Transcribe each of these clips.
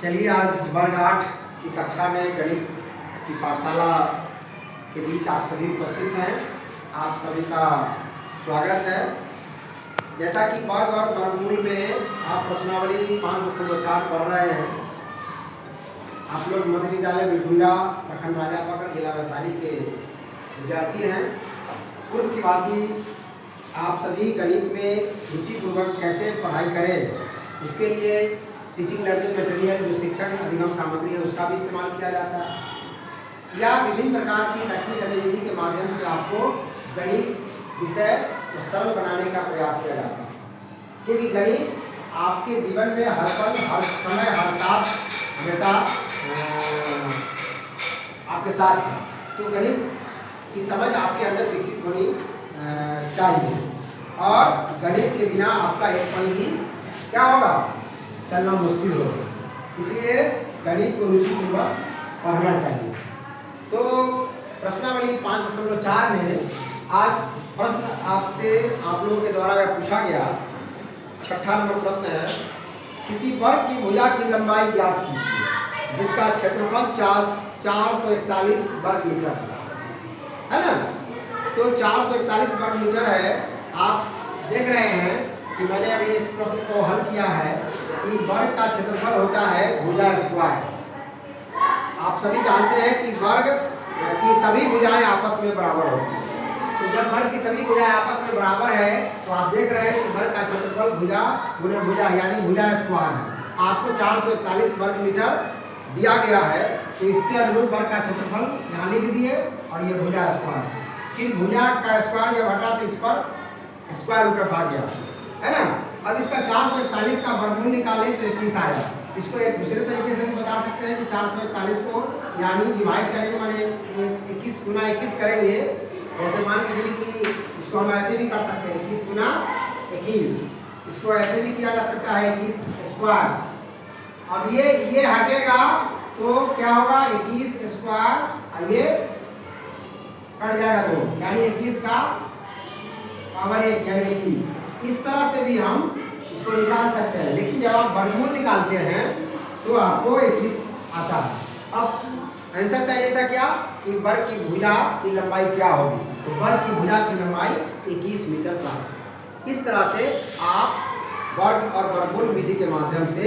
चलिए आज वर्ग 8 की कक्षा में गणित की पाठशाला के बीच आप सभी उपस्थित हैं। आप सभी का स्वागत है। जैसा कि वर्ग और वर्गमूल में आप प्रश्नावली 5.4 पढ़ रहे हैं। आप लोग मध्य विद्यालय बिलकुंडा प्रखंड राजापाकर जिला वैशाली के विद्यार्थी हैं। पूर्व की भांति आप सभी गणित में रुचिपूर्वक कैसे पढ़ाई करें, उसके लिए टीचिंग लर्निंग मटेरियल जो शिक्षण अधिगम सामग्री है उसका भी इस्तेमाल किया जाता है, या विभिन्न प्रकार की शैक्षणिक गतिविधि के माध्यम से आपको गणित विषय को सरल बनाने का प्रयास किया जाता है। क्योंकि गणित आपके जीवन में हर पल, हर समय, हर साथ हमेशा आपके साथ है। तो गणित की समझ आपके अंदर विकसित होनी चाहिए, और गणित के बिना आपका एक पल भी क्या होगा, चलना मुश्किल होगा। इसलिए गणित को रुचिपूर्वक पढ़ना चाहिए। तो प्रश्नावली 5.4 में आज प्रश्न आपसे आप लोगों के द्वारा यह पूछा गया, 6ठा नंबर प्रश्न है। किसी वर्ग की भुजा की लंबाई ज्ञात कीजिए जिसका क्षेत्रफल 441 वर्ग मीटर है ना। तो 441 वर्ग मीटर है। आप देख रहे हैं कि मैंने अभी इस प्रश्न को हल किया है कि वर्ग का क्षेत्रफल होता है भुजा स्क्वायर। आप सभी जानते हैं कि वर्ग की सभी भुजाएं आपस में बराबर होती हैं। तो जब वर्ग की सभी भुजाएं आपस में बराबर है तो आप देख रहे हैं कि वर्ग का क्षेत्रफल भुजा गुणे भुजा यानी भुजा स्क्वायर है। आपको 441 वर्ग मीटर दिया गया है, तो इसके अनुरूप वर्ग का क्षेत्रफल यहाँ लिख दिए, और ये भुजा स्क्वायर। फिर भुजा का स्क्वायर जब हटा तो इस पर स्क्वायर रूट आ गया है ना। अब इसका 441 का वर्गमूल निकालें तो 21 आएगा। इसको एक दूसरे तरीके से भी बता सकते हैं कि 441 को यानी डिवाइड करेंगे, माने 21 गुना 21 करेंगे। जैसे मान के चलिए कि इसको हम ऐसे भी कर सकते हैं 21 गुना 21। इसको ऐसे भी किया जा सकता है 21 स्क्वायर। अब ये हटेगा तो क्या होगा, 21 स्क्वायर, और ये कट जाएगा 2, यानी 21 का पावर 1 यानी 21। इस तरह से भी हम इसको निकाल सकते हैं, लेकिन जब आप वर्गमूल निकालते हैं तो आपको 21 आता है। अब आंसर चाहिए था क्या कि वर्ग की भुजा की लंबाई क्या होगी, तो वर्ग की भुजा की लंबाई 21 मीटर प्राप्त। इस तरह से आप वर्ग और वर्गमूल विधि के माध्यम से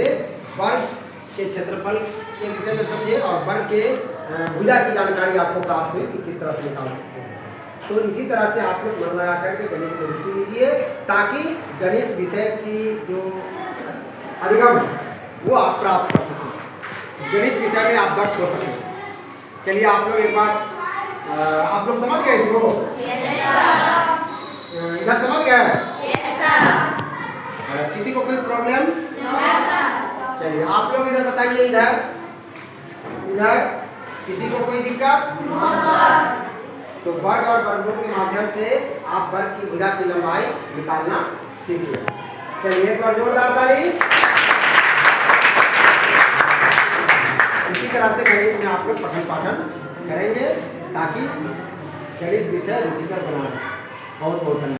वर्ग के क्षेत्रफल के विषय में समझे, और वर्ग के भुजा की जानकारी आपको प्राप्त हुई कि किस तरह से निकाल सकते हैं। तो इसी तरह से आप लोग मन लगा करके गणित में रुचि लीजिए, ताकि गणित विषय की जो अधिगम वो आप प्राप्त कर सकें, गणित विषय में आप दक्ष हो सकें। चलिए आप लोग एक बार आप लोग समझ गए इसको? इधर समझ गए? किसी को कोई प्रॉब्लम? चलिए आप लोग इधर बताइए, इधर किसी को कोई दिक्कत? तो वर्ग और वर्गमूल के माध्यम से आप वर्ग की भुजा की लंबाई निकालना सीखिए। चलिए एक बार जोरदार ताली। इसी तरह से गणित में आप लोग पठन पाठन करेंगे ताकि गणित विषय रुचिकर बनाए। बहुत बहुत धन्यवाद।